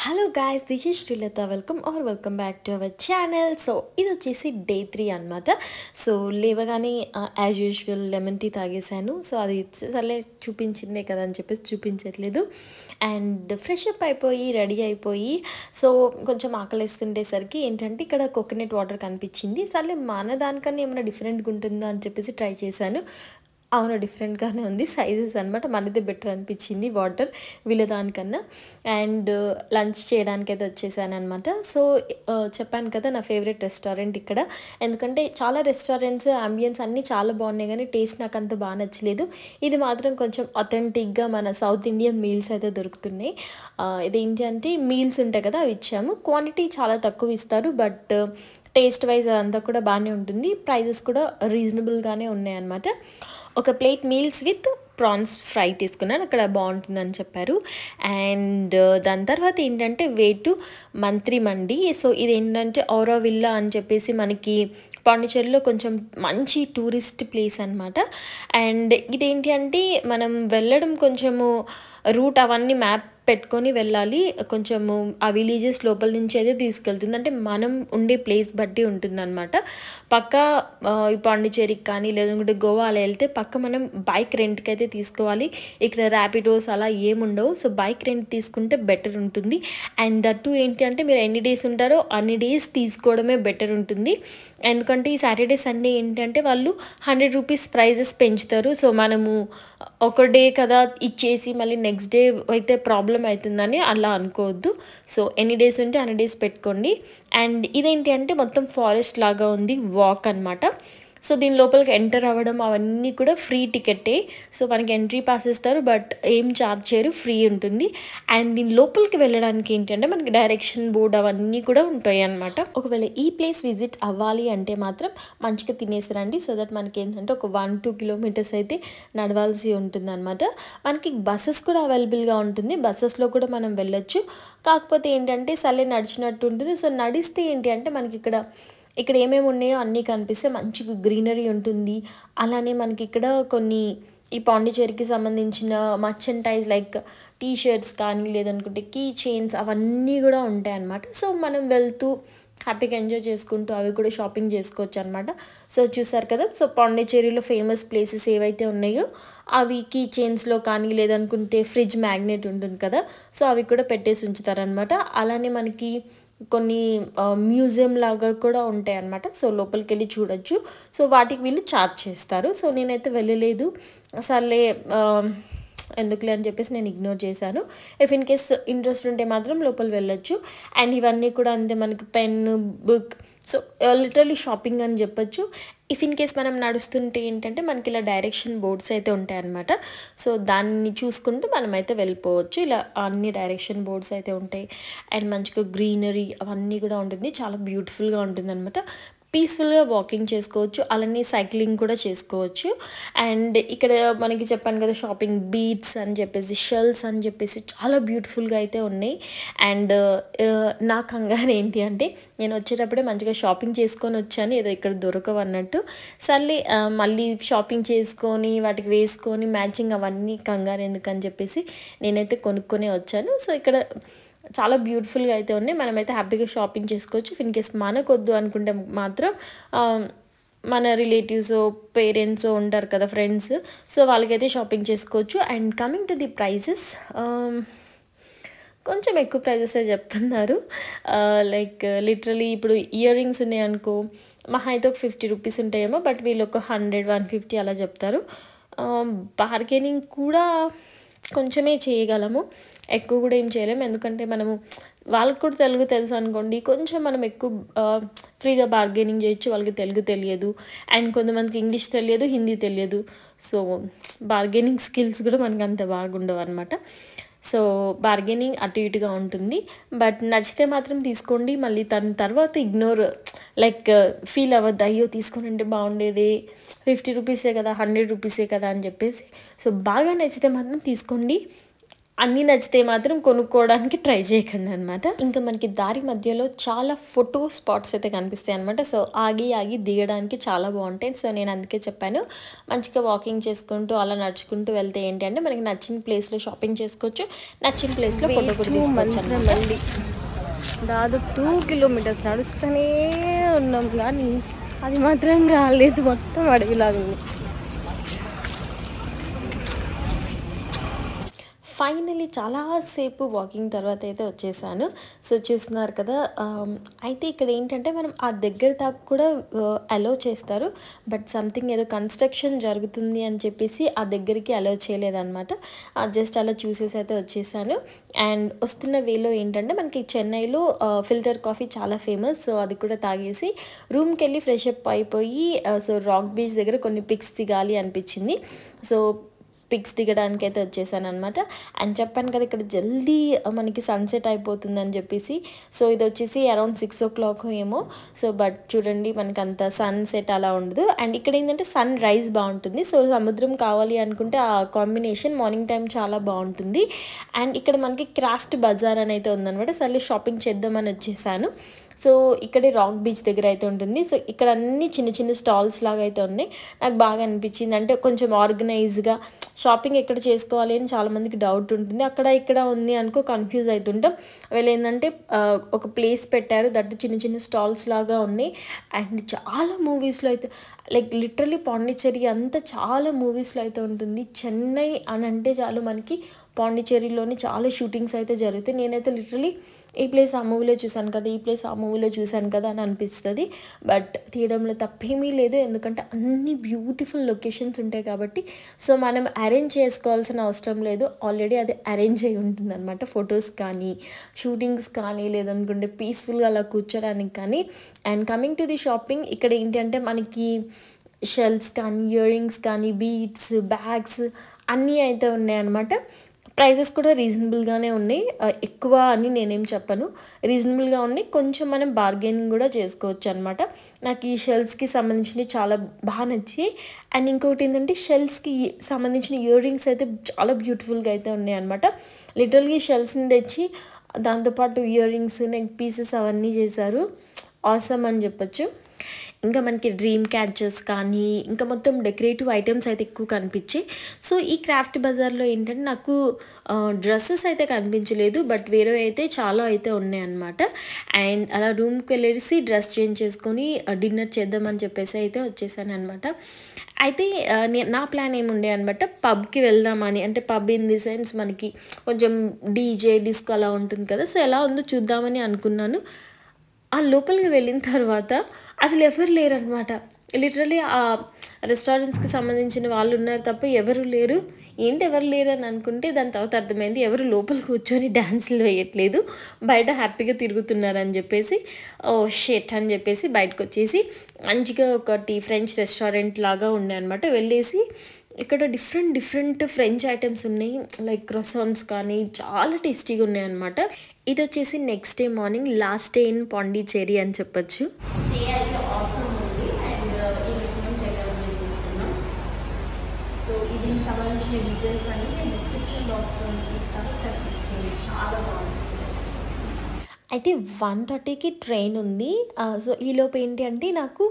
Hello guys, this is Srilatha. Welcome back to our channel. So ఇది వచ్చేసి day 3 అనమాట. So లేవగానే యాజ్ యూజువల్ లెమన్ టీ తాగేశాను. So అది సర్లే చూపించిందే కదా అని చెప్పేసి చూపించట్లేదు. అండ్ ఫ్రెష్ అప్ అయిపోయి రెడీ అయిపోయి సో కొంచెం ఆకలిస్తుండేసరికి ఏంటంటే ఇక్కడ కోకోనట్ వాటర్ కనిపించింది. సర్లే మన దానికన్నా ఏమైనా డిఫరెంట్గా ఉంటుందా అని చెప్పేసి ట్రై చేశాను. అవును, డిఫరెంట్గానే ఉంది. సైజెస్ అనమాట మనదే బెటర్ అనిపించింది వాటర్ వీళ్ళ దానికన్నా. అండ్ లంచ్ చేయడానికి అయితే వచ్చేసాను అనమాట. సో చెప్పాను కదా నా ఫేవరెట్ రెస్టారెంట్ ఇక్కడ. ఎందుకంటే చాలా రెస్టారెంట్స్ అంబియన్స్ అన్నీ చాలా బాగున్నాయి, కానీ టేస్ట్ నాకు అంత బాగా నచ్చలేదు. ఇది మాత్రం కొంచెం అథెంటిక్గా మన సౌత్ ఇండియన్ మీల్స్ అయితే దొరుకుతున్నాయి. ఇదేంటి అంటే మీల్స్ ఉంటాయి కదా, అవి ఇచ్చాము. క్వాంటిటీ చాలా తక్కువ ఇస్తారు, బట్ టేస్ట్ వైజ్ అదంతా కూడా బాగానే ఉంటుంది. ప్రైజెస్ కూడా రీజనబుల్గానే ఉన్నాయన్నమాట. ఒక plate meals with prawns fry తీసుకున్నాను, అక్కడ బాగుంటుందని చెప్పారు. అండ్ దాని తర్వాత ఏంటంటే వే టు మంత్రి మండి. సో ఇదేంటంటే ఔరా విల్లా అని చెప్పేసి మనకి పాండిచేరిలో కొంచెం మంచి టూరిస్ట్ ప్లేస్ అనమాట. అండ్ ఇదేంటి అంటే మనం వెళ్ళడం కొంచెము రూట్ అవన్నీ మ్యాప్ పెట్టుకొని వెళ్ళాలి. కొంచెము ఆ విలేజెస్ లోపల నుంచి అయితే తీసుకెళ్తుంది, అంటే మనం ఉండే ప్లేస్ బట్టి ఉంటుందన్నమాట. పక్క ఈ పాండిచేరికి కానీ లేదంటే గోవా అలా వెళ్తే పక్క మనం బైక్ రెంట్కి అయితే తీసుకోవాలి. ఇక్కడ ర్యాపిడోస్ అలా ఏముండవు. సో బైక్ రెంట్ తీసుకుంటే బెటర్ ఉంటుంది. అండ్ దట్టు ఏంటి అంటే మీరు ఎన్ని డేస్ ఉంటారో అన్ని డేస్ తీసుకోవడమే బెటర్ ఉంటుంది. ఎందుకంటే ఈ సాటర్డే సండే ఏంటంటే వాళ్ళు 100 రూపీస్ ప్రైజెస్ పెంచుతారు. సో మనము ఒక డే కదా ఇచ్చేసి మళ్ళీ నెక్స్ట్ డే అయితే ప్రాబ్లం అవుతుందని అలా అనుకోవద్దు. సో ఎన్ని డేస్ ఉంటే అన్ని డేస్ పెట్టుకోండి. అండ్ ఇదేంటి అంటే మొత్తం ఫారెస్ట్ లాగా ఉంది, వాక్ అనమాట. సో దీని లోపలికి ఎంటర్ అవ్వడం అవన్నీ కూడా ఫ్రీ టికెటే. సో మనకి ఎంట్రీ పాస్ ఇస్తారు, బట్ ఏం ఛార్జ్ చేయరు, ఫ్రీ ఉంటుంది. అండ్ దీని లోపలికి వెళ్ళడానికి ఏంటంటే మనకి డైరెక్షన్ బోర్డ్ అవన్నీ కూడా ఉంటాయి అన్నమాట. ఒకవేళ ఈ ప్లేస్ విజిట్ అవ్వాలి అంటే మాత్రం మంచిగా తినేసిరండి. సో దట్ మనకి ఏంటంటే ఒక 1-2 కిలోమీటర్స్ అయితే నడవాల్సి ఉంటుంది అనమాట. మనకి బస్సెస్ కూడా అవైలబుల్గా ఉంటుంది, బస్సెస్లో కూడా మనం వెళ్ళొచ్చు. కాకపోతే ఏంటంటే సర్లే నడిచినట్టు ఉంటుంది. సో నడిస్తే ఏంటి అంటే మనకి ఇక్కడ ఏమేమి ఉన్నాయో అన్నీ కనిపిస్తే మంచిగా గ్రీనరీ ఉంటుంది. అలానే మనకి ఇక్కడ కొన్ని ఈ పాండిచేరికి సంబంధించిన మర్చెంటైజ్ లైక్ టీ షర్ట్స్ కానీ లేదనుకుంటే కీ చైన్స్ అవన్నీ కూడా ఉంటాయి అన్నమాట. సో మనం వెళ్తూ హ్యాపీగా ఎంజాయ్ చేసుకుంటూ అవి కూడా షాపింగ్ చేసుకోవచ్చు అనమాట. సో చూసారు కదా. సో పాండిచేరిలో ఫేమస్ ప్లేసెస్ ఏవైతే ఉన్నాయో అవి కీ చైన్స్లో కానీ లేదనుకుంటే ఫ్రిడ్జ్ మ్యాగ్నెట్ ఉంటుంది కదా, సో అవి కూడా పెట్టేసి ఉంచుతారనమాట. అలానే మనకి కొన్ని మ్యూజియం లాగా కూడా ఉంటాయి అన్నమాట. సో లోపలికి వెళ్ళి చూడొచ్చు. సో వాటికి వీళ్ళు ఛార్జ్ చేస్తారు. సో నేనైతే వెళ్ళలేదు, సర్లే ఎందుకులే అని చెప్పేసి నేను ఇగ్నోర్ చేశాను. ఇఫ్ ఇన్ కేస్ ఇంట్రెస్ట్ ఉంటే మాత్రం లోపల వెళ్ళొచ్చు. అండ్ ఇవన్నీ కూడా అంతే, మనకి pen, book, so literally shopping అని చెప్పొచ్చు. ఇఫ్ ఇన్ కేస్ మనం నడుస్తుంటే ఏంటంటే మనకి ఇలా డైరెక్షన్ బోర్డ్స్ అయితే ఉంటాయన్నమాట. సో దాన్ని చూసుకుంటూ మనమైతే వెళ్ళిపోవచ్చు. ఇలా అన్ని డైరెక్షన్ బోర్డ్స్ అయితే ఉంటాయి. అండ్ మంచిగా గ్రీనరీ అవన్నీ కూడా ఉంటుంది, చాలా బ్యూటిఫుల్గా ఉంటుంది అనమాట. పీస్ఫుల్గా వాకింగ్ చేసుకోవచ్చు, అలానే సైక్లింగ్ కూడా చేసుకోవచ్చు. అండ్ ఇక్కడ మనకి చెప్పాను కదా షాపింగ్ బీట్స్ అని చెప్పేసి, షెల్స్ అని చెప్పేసి చాలా బ్యూటిఫుల్గా అయితే ఉన్నాయి. అండ్ నా కంగారు ఏంటి అంటే నేను వచ్చేటప్పుడే మంచిగా షాపింగ్ చేసుకొని వచ్చాను, ఏదో ఇక్కడ దొరకవు అన్నట్టు. సర్లే మళ్ళీ షాపింగ్ చేసుకొని వాటికి వేసుకొని మ్యాచింగ్ అవన్నీ కంగారు ఎందుకని చెప్పేసి నేనైతే కొనుక్కొని వచ్చాను. సో ఇక్కడ చాలా బ్యూటిఫుల్గా అయితే ఉన్నాయి, మనమైతే హ్యాపీగా షాపింగ్ చేసుకోవచ్చు. ఇన్ కేస్ మనకొద్దు అనుకుంటే మాత్రం మన రిలేటివ్స్ పేరెంట్స్ ఉంటారు కదా, ఫ్రెండ్స్, సో వాళ్ళకైతే షాపింగ్ చేసుకోవచ్చు. And coming to the prices, కొంచెం ఎక్కువ ప్రైజెసే చెప్తున్నారు. లైక్ లిటరలీ ఇప్పుడు ఇయర్ రింగ్స్ ఉన్నాయి అనుకో, మహా అయితే ఒక 50 రూపీస్ ఉంటాయేమో, బట్ వీళ్ళు ఒక 100-150 అలా చెప్తారు. బార్గెనింగ్ కూడా కొంచెమే చేయగలము, ఎక్కువ కూడా ఏం చేయలేము. ఎందుకంటే మనము వాళ్ళకి కూడా తెలుగు తెలుసు అనుకోండి, కొంచెం మనం ఎక్కువ ఫ్రీగా బార్గెనింగ్ చేయొచ్చు. వాళ్ళకి తెలుగు తెలియదు, అండ్ కొంతమందికి ఇంగ్లీష్ తెలియదు, హిందీ తెలియదు. సో బార్గెనింగ్ స్కిల్స్ కూడా మనకు అంత బాగుండవు అనమాట. సో బార్గెనింగ్ అటు ఇటుగా ఉంటుంది, బట్ నచ్చితే మాత్రం తీసుకోండి. మళ్ళీ తర్వాత ఇగ్నోర్ లైక్ ఫీల్ అవ్వద్దు, అయ్యో తీసుకొని ఉంటే బాగుండేది, 50 రూపీసే కదా, 100 రూపీసే కదా అని చెప్పేసి. సో బాగా నచ్చితే మాత్రం తీసుకోండి. అన్నీ నచ్చితే మాత్రం కొనుక్కోవడానికి ట్రై చేయకండి అనమాట. ఇంకా మనకి దారి మధ్యలో చాలా ఫోటో స్పాట్స్ అయితే కనిపిస్తాయి అనమాట. సో ఆగి ఆగి దిగడానికి చాలా బాగుంటాయి. సో నేను అందుకే చెప్పాను, మంచిగా వాకింగ్ చేసుకుంటూ అలా నడుచుకుంటూ వెళ్తే ఏంటి అంటే మనకి నచ్చిన ప్లేస్లో షాపింగ్ చేసుకోవచ్చు, నచ్చిన ప్లేస్లో ఫోటో కూడా తీసుకోవచ్చు అనమాట. మళ్ళీ దాదాపు 2 కిలోమీటర్స్ నడుస్తూనే ఉన్నాం కానీ అది మాత్రం రాలేదు, మొత్తం అడవిలాగా ఉంది. ఫైనలీ చాలాసేపు వాకింగ్ తర్వాత అయితే వచ్చేసాను. సో చూస్తున్నారు కదా, అయితే ఇక్కడ ఏంటంటే మనం ఆ దగ్గర దాకా కూడా అలో చేస్తారు, బట్ సంథింగ్ ఏదో కన్స్ట్రక్షన్ జరుగుతుంది అని చెప్పేసి ఆ దగ్గరికి అలో చేయలేదన్నమాట. జస్ట్ అలా చూసేసి అయితే వచ్చేసాను. అండ్ వస్తున్న వేలో ఏంటంటే మనకి చెన్నైలో ఫిల్టర్ కాఫీ చాలా ఫేమస్. సో అది కూడా తాగేసి రూమ్కి వెళ్ళి ఫ్రెష్ అప్ అయిపోయి సో రాక్ బీచ్ దగ్గర కొన్ని పిక్స్ దిగాలి అనిపించింది. సో పిక్స్ దిగడానికి అయితే వచ్చేసాను అనమాట. అండ్ చెప్పాను కదా ఇక్కడ జల్దీ మనకి సన్సెట్ అయిపోతుందని చెప్పేసి. సో ఇది వచ్చేసి అరౌండ్ 6 o'clock ఏమో. సో బట్ చూడండి మనకి అంత సన్సెట్ అలా ఉండదు. అండ్ ఇక్కడ ఏంటంటే సన్ రైజ్ బాగుంటుంది. సో సముద్రం కావాలి అనుకుంటే ఆ కాంబినేషన్ మార్నింగ్ టైం చాలా బాగుంటుంది. అండ్ ఇక్కడ మనకి క్రాఫ్ట్ బజార్ అని అయితే ఉందన్నమాట. సర్లే షాపింగ్ చేద్దామని వచ్చేసాను. సో ఇక్కడే రాక్ బీచ్ దగ్గర అయితే ఉంటుంది. సో ఇక్కడ అన్ని చిన్న చిన్న స్టాల్స్ లాగా అయితే ఉన్నాయి. నాకు బాగా అనిపించింది, అంటే కొంచెం ఆర్గనైజ్గా షాపింగ్ ఎక్కడ చేసుకోవాలి అని చాలామందికి డౌట్ ఉంటుంది. అక్కడ ఇక్కడ ఉంది అనుకో కన్ఫ్యూజ్ అవుతుంటాం. వీళ్ళు ఏంటంటే ఒక ప్లేస్ పెట్టారు, దట్టు చిన్న చిన్న స్టాల్స్ లాగా ఉన్నాయి. అండ్ చాలా మూవీస్లో అయితే లైక్ లిటరలీ పాండిచ్చేరి అంతా చాలా మూవీస్లో అయితే ఉంటుంది. చెన్నై అని అంటే చాలు మనకి పాండిచ్చేరిలోని చాలా షూటింగ్స్ అయితే జరుగుతాయి. నేనైతే లిటరలీ ఈ ప్లేస్ ఆ మూవీలో చూశాను కదా, ఈ ప్లేస్ ఆ మూవీలో చూశాను కదా అని అనిపిస్తుంది. బట్ తీయడంలో తప్పేమీ లేదు, ఎందుకంటే అన్ని బ్యూటిఫుల్ లొకేషన్స్ ఉంటాయి కాబట్టి. సో మనం అరేంజ్ చేసుకోవాల్సిన అవసరం లేదు, ఆల్రెడీ అది అరేంజ్ అయి ఉంటుంది అనమాట. ఫొటోస్ కానీ షూటింగ్స్ కానీ లేదనుకుంటే పీస్ఫుల్గా అలా కూర్చోడానికి కానీ. And coming to the shopping, ఇక్కడ ఏంటంటే మనకి షెల్స్ కానీ ఇయర్ రింగ్స్ కానీ బీడ్స్ బ్యాగ్స్ అన్నీ అయితే ఉన్నాయన్నమాట. ప్రైజెస్ కూడా రీజనబుల్గానే ఉన్నాయి, ఎక్కువ అని నేనేం చెప్పను, రీజనబుల్గా ఉన్నాయి. కొంచెం మనం బార్గెనింగ్ కూడా చేసుకోవచ్చు అనమాట. నాకు ఈ షెల్స్కి సంబంధించినవి చాలా బాగా నచ్చాయి. అండ్ ఇంకొకటి ఏంటంటే షెల్స్కి సంబంధించిన ఇయర్ రింగ్స్ అయితే చాలా బ్యూటిఫుల్గా అయితే ఉన్నాయి అనమాట. లిటరల్గా షెల్స్ని తెచ్చి దాంతోపాటు ఇయర్ రింగ్స్ నెక్ పీసెస్ అవన్నీ చేశారు. ఆసమ్ అని చెప్పొచ్చు. ఇంకా మనకి డ్రీమ్ క్యాచెస్ కానీ ఇంకా మొత్తం డెకరేటివ్ ఐటమ్స్ అయితే ఎక్కువ కనిపించాయి. సో ఈ క్రాఫ్ట్ బజార్లో ఏంటంటే నాకు డ్రెస్సెస్ అయితే కనిపించలేదు, బట్ వేరే అయితే చాలా అయితే ఉన్నాయన్నమాట. అండ్ అలా రూమ్కి వెళ్ళేసి డ్రెస్ చేంజ్ చేసుకొని డిన్నర్ చేద్దామని చెప్పేసి అయితే వచ్చేసాను అనమాట. అయితే నా ప్లాన్ ఏముండే అనమాట, పబ్కి వెళ్దామని. అంటే పబ్ ఇన్ ది సెన్స్ మనకి కొంచెం డీజే డిస్కో అలా ఉంటుంది కదా, సో ఎలా ఉందో చూద్దామని అనుకున్నాను. ఆ లోపలికి వెళ్ళిన తర్వాత అసలు ఎవరు లేరు అనమాట. లిటరలీ ఆ రెస్టారెంట్స్కి సంబంధించిన వాళ్ళు ఉన్నారు తప్ప ఎవరు లేరు. ఏంటి ఎవరు లేరు అని అనుకుంటే దాని తర్వాత అర్థమైంది ఎవరు లోపల కూర్చొని డ్యాన్సులు వేయట్లేదు, బయట హ్యాపీగా తిరుగుతున్నారని చెప్పేసి ఓ షెట్ అని చెప్పేసి బయటకు వచ్చేసి మంచిగా ఒకటి ఫ్రెంచ్ రెస్టారెంట్ లాగా ఉండే అనమాట. వెళ్ళేసి ఇక్కడ డిఫరెంట్ ఫ్రెంచ్ ఐటమ్స్ ఉన్నాయి, లైక్ క్రొసాన్స్ కానీ చాలా టేస్టీగా ఉన్నాయి అనమాట. ఇది వచ్చేసి next day morning, last day in Pondicherry అని చెప్పొచ్చు. స్టే అయితే ఆసమ్ ఉంది. అండ్ ఈ విషయం చెక్అవుట్ చేసేస్తున్నాం. సో దీనికి సంబంధించిన డీటెయిల్స్ అన్ని నేను డిస్క్రిప్షన్ బాక్స్లో ఇస్తాను, ఒకసారి చెక్ చేయండి, చాలా బాగుంది. అయితే 1:30కి ట్రైన్ ఉంది. సో ఈలోపు ఏంటి అంటే నాకు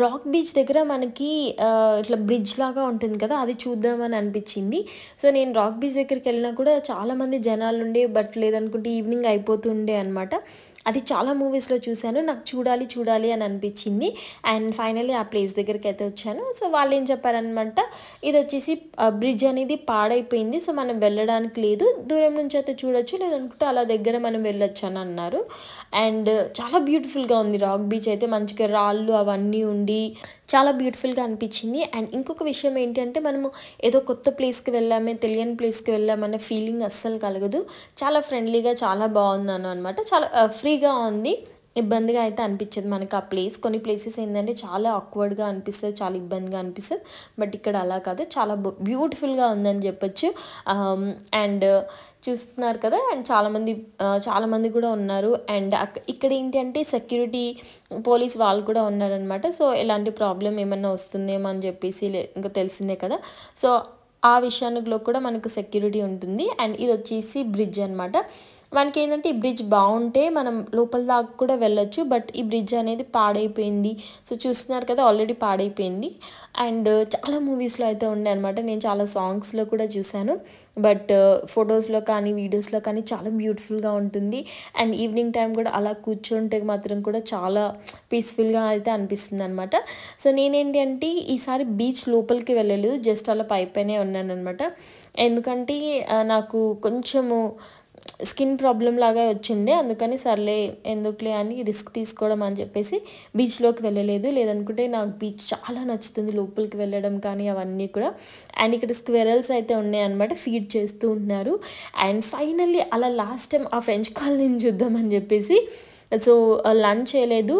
రాక్ బీచ్ దగ్గర మనకి ఇట్లా బ్రిడ్జ్ లాగా ఉంటుంది కదా, అది చూద్దామని అనిపించింది. సో నేను రాక్ బీచ్ దగ్గరికి వెళ్ళినా కూడా చాలామంది జనాలు ఉండే, బట్ లేదనుకుంటే ఈవినింగ్ అయిపోతుండే అనమాట. అది చాలా మూవీస్లో చూశాను, నాకు చూడాలి అని అనిపించింది. అండ్ ఫైనల్లీ ఆ ప్లేస్ దగ్గరికి అయితే వచ్చాను. సో వాళ్ళు ఏం చెప్పారనమాట, ఇది వచ్చేసి బ్రిడ్జ్ అనేది పాడైపోయింది, సో మనం వెళ్ళడానికి లేదు, దూరం నుంచి అయితే చూడొచ్చు, లేదనుకుంటే అలా దగ్గర మనం వెళ్ళొచ్చు అని అన్నారు. అండ్ చాలా బ్యూటిఫుల్గా ఉంది రాక్ బీచ్ అయితే, మంచిగా రాళ్ళు అవన్నీ ఉండి చాలా బ్యూటిఫుల్గా అనిపించింది. అండ్ ఇంకొక విషయం ఏంటి అంటే మనము ఏదో కొత్త ప్లేస్కి వెళ్ళామే, తెలియని ప్లేస్కి వెళ్ళామన్న ఫీలింగ్ అస్సలు కలగదు. చాలా ఫ్రెండ్లీగా చాలా బాగుందను అనమాట. చాలా ఫ్రీగా ఉంది, ఇబ్బందిగా అయితే అనిపించదు మనకి ఆ ప్లేస్. కొన్ని ప్లేసెస్ ఏంటంటే చాలా ఆక్వర్డ్గా అనిపిస్తుంది, చాలా ఇబ్బందిగా అనిపిస్తుంది, బట్ ఇక్కడ అలా కాదు, చాలా బ్యూటిఫుల్గా ఉందని చెప్పొచ్చు. అండ్ చూస్తున్నారు కదా, అండ్ చాలామంది కూడా ఉన్నారు. అండ్ ఇక్కడ ఏంటి అంటే సెక్యూరిటీ పోలీస్ వాళ్ళు కూడా ఉన్నారనమాట. సో ఎలాంటి ప్రాబ్లం ఏమన్నా వస్తుందేమో అని చెప్పేసి ఇంకా తెలిసిందే కదా. సో ఆ విషయానిలో కూడా మనకు సెక్యూరిటీ ఉంటుంది. అండ్ ఇది వచ్చేసి బ్రిడ్జ్ అనమాట. మనకి ఏంటంటే ఈ బ్రిడ్జ్ బాగుంటే మనం లోపల దాకా కూడా వెళ్ళొచ్చు. బట్ ఈ బ్రిడ్జ్ అనేది పాడైపోయింది. సో చూస్తున్నారు కదా, ఆల్రెడీ పాడైపోయింది. అండ్ చాలా మూవీస్లో అయితే ఉండే అనమాట. నేను చాలా సాంగ్స్లో కూడా చూశాను. బట్ ఫొటోస్లో కానీ వీడియోస్లో కానీ చాలా బ్యూటిఫుల్గా ఉంటుంది. అండ్ ఈవినింగ్ టైం కూడా అలా కూర్చుంటే మాత్రం కూడా చాలా పీస్ఫుల్గా అయితే అనిపిస్తుంది అనమాట. సో నేనేంటి అంటే ఈసారి బీచ్ లోపలికి వెళ్ళలేదు, జస్ట్ అలా పైపైనే ఉన్నాను అనమాట. ఎందుకంటే నాకు కొంచెము స్కిన్ ప్రాబ్లం లాగా వచ్చిండే, అందుకని సర్లే ఎందుకులే అని రిస్క్ తీసుకోవడం అని చెప్పేసి బీచ్లోకి వెళ్ళలేదు. లేదనుకుంటే నాకు బీచ్ చాలా నచ్చుతుంది, లోపలికి వెళ్ళడం కానీ అవన్నీ కూడా. అండ్ ఇక్కడ స్క్వెరల్స్ అయితే ఉన్నాయన్నమాట, ఫీడ్ చేస్తూ ఉన్నారు. అండ్ ఫైనల్లీ అలా లాస్ట్ టైం ఆ ఫ్రెంచ్ కాలనీని చూద్దామని చెప్పేసి సో లంచ్ చేయలేదు.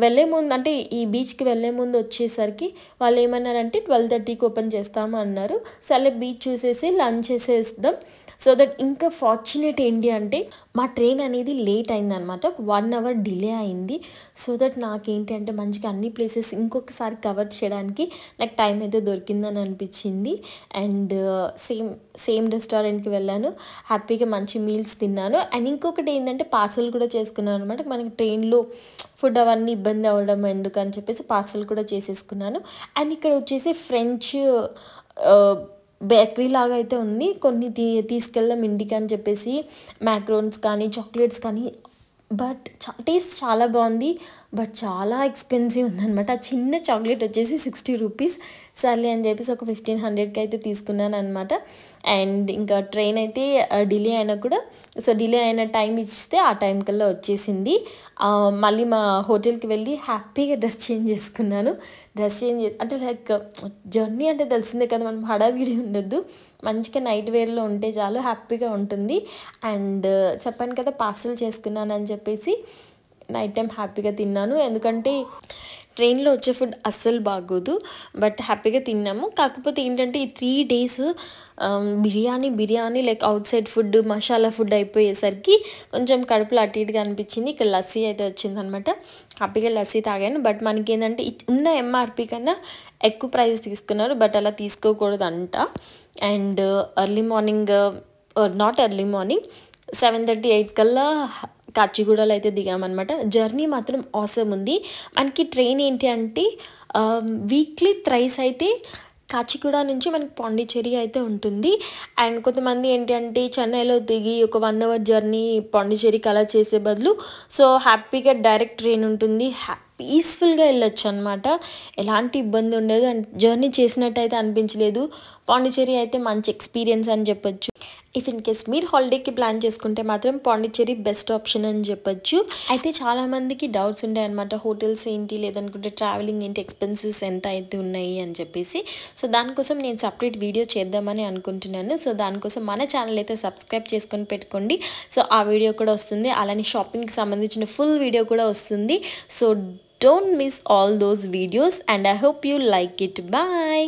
వెళ్ళే ముందు అంటే ఈ బీచ్కి వెళ్ళే ముందు వచ్చేసరికి వాళ్ళు ఏమన్నారంటే 12:30కి ఓపెన్ చేస్తాము అన్నారు. సరే బీచ్ చూసేసి లంచ్ చేసేద్దాం. సో దట్ ఇంకా ఫార్చునేట్ ఏంటి అంటే మా ట్రైన్ అనేది లేట్ అయిందనమాట, 1 అవర్ డిలే అయింది. సో దట్ నాకేంటి అంటే మంచిగా అన్ని ప్లేసెస్ ఇంకొకసారి కవర్ చేయడానికి నాకు టైం అయితే దొరికిందని అనిపించింది. అండ్ సేమ్ రెస్టారెంట్కి వెళ్ళాను, హ్యాపీగా మంచి మీల్స్ తిన్నాను. అండ్ ఇంకొకటి ఏంటంటే పార్సల్ కూడా చేసుకున్నాను అనమాట. మనకి ట్రైన్లో ఫుడ్ అవన్నీ ఇబ్బంది అవ్వడం ఎందుకని చెప్పేసి పార్సల్ కూడా చేసేసుకున్నాను. అండ్ ఇక్కడ వచ్చేసి ఫ్రెంచ్ బేకరీ లాగా అయితే ఉంది. కొన్ని తీసుకెళ్ళాం ఇంటికి అని చెప్పేసి మ్యాక్రోన్స్ కానీ చాక్లెట్స్ కానీ. బట్ టేస్ట్ చాలా బాగుంది, బట్ చాలా ఎక్స్పెన్సివ్ ఉందన్నమాట. ఆ చిన్న చాక్లెట్ వచ్చేసి 60 రూపీస్. సర్లే అని చెప్పేసి ఒక 1500కి అయితే తీసుకున్నాను అనమాట. అండ్ ఇంకా ట్రైన్ అయితే డిలే అయినా కూడా సో డిలే అయిన టైం ఇస్తే ఆ టైం కల్లా వచ్చేసింది. మళ్ళీ మా హోటల్కి వెళ్ళి హ్యాపీగా డ్రెస్ చేంజ్ చేసుకున్నాను. డ్రెస్ చేంజ్ చేసి అంటే లైక్ జర్నీ అంటే తెలిసిందే కదా, మనం హడావిడి ఉండొద్దు, మంచిగా నైట్ వేర్లో ఉంటే చాలు హ్యాపీగా ఉంటుంది. అండ్ చెప్పాను కదా పార్సల్ చేసుకున్నాను అని చెప్పేసి నైట్ టైం హ్యాపీగా తిన్నాను. ఎందుకంటే ట్రైన్లో వచ్చే ఫుడ్ అస్సలు బాగోదు, బట్ హ్యాపీగా తిన్నాము. కాకపోతే ఏంటంటే ఈ 3 days biryani like out side food masala food అయిపోయేసరికి కొంచెం కడుపులో అటు ఇటుగా అనిపించింది. ఇక్కడ లస్సీ అయితే వచ్చిందనమాట, హ్యాపీగా లస్సీ తాగాను. బట్ మనకి ఏంటంటే ఉన్న ఎంఆర్పి కన్నా ఎక్కువ ప్రైస్ తీసుకున్నారు, బట్ అలా తీసుకోకూడదు అంట. And early morning not early morning 7:30-8 కల్లా కాచిగూడలో అయితే దిగామన్నమాట. జర్నీ మాత్రం ఆసమ్ ఉంది. మనకి ట్రైన్ ఏంటి అంటే వీక్లీ థ్రైస్ అయితే కాచిగూడ నుంచి మనకి పాండిచ్చేరి అయితే ఉంటుంది. అండ్ కొంతమంది ఏంటి అంటే చెన్నైలో దిగి ఒక 1 అవర్ జర్నీ పాండిచ్చేరికి అలా చేసే బదులు సో హ్యాపీగా డైరెక్ట్ ట్రైన్ ఉంటుంది, పీస్ఫుల్గా వెళ్ళొచ్చు అనమాట. ఎలాంటి ఇబ్బంది ఉండదు. అండ్ జర్నీ చేసినట్టు అయితే అనిపించలేదు. పాండిచ్చేరి అయితే మంచి ఎక్స్పీరియన్స్ అని చెప్పొచ్చు. ఇఫ్ ఇన్ కేస్ మీరు హాలిడేకి ప్లాన్ చేసుకుంటే మాత్రం పాండిచ్చేరి బెస్ట్ ఆప్షన్ అని చెప్పొచ్చు. అయితే చాలామందికి డౌట్స్ ఉంటాయి అనమాట, హోటల్స్ ఏంటి లేదనుకుంటే ట్రావెలింగ్ ఏంటి, ఎక్స్పెన్సివ్స్ ఎంత అయితే ఉన్నాయి అని చెప్పేసి. సో దానికోసం నేను సపరేట్ వీడియో చేద్దామని అనుకుంటున్నాను. సో దానికోసం మన ఛానల్ అయితే సబ్స్క్రైబ్ చేసుకొని పెట్టుకోండి. సో ఆ వీడియో కూడా వస్తుంది, అలానే షాపింగ్కి సంబంధించిన ఫుల్ వీడియో కూడా వస్తుంది. So don't miss all those videos and I hope you like it. Bye.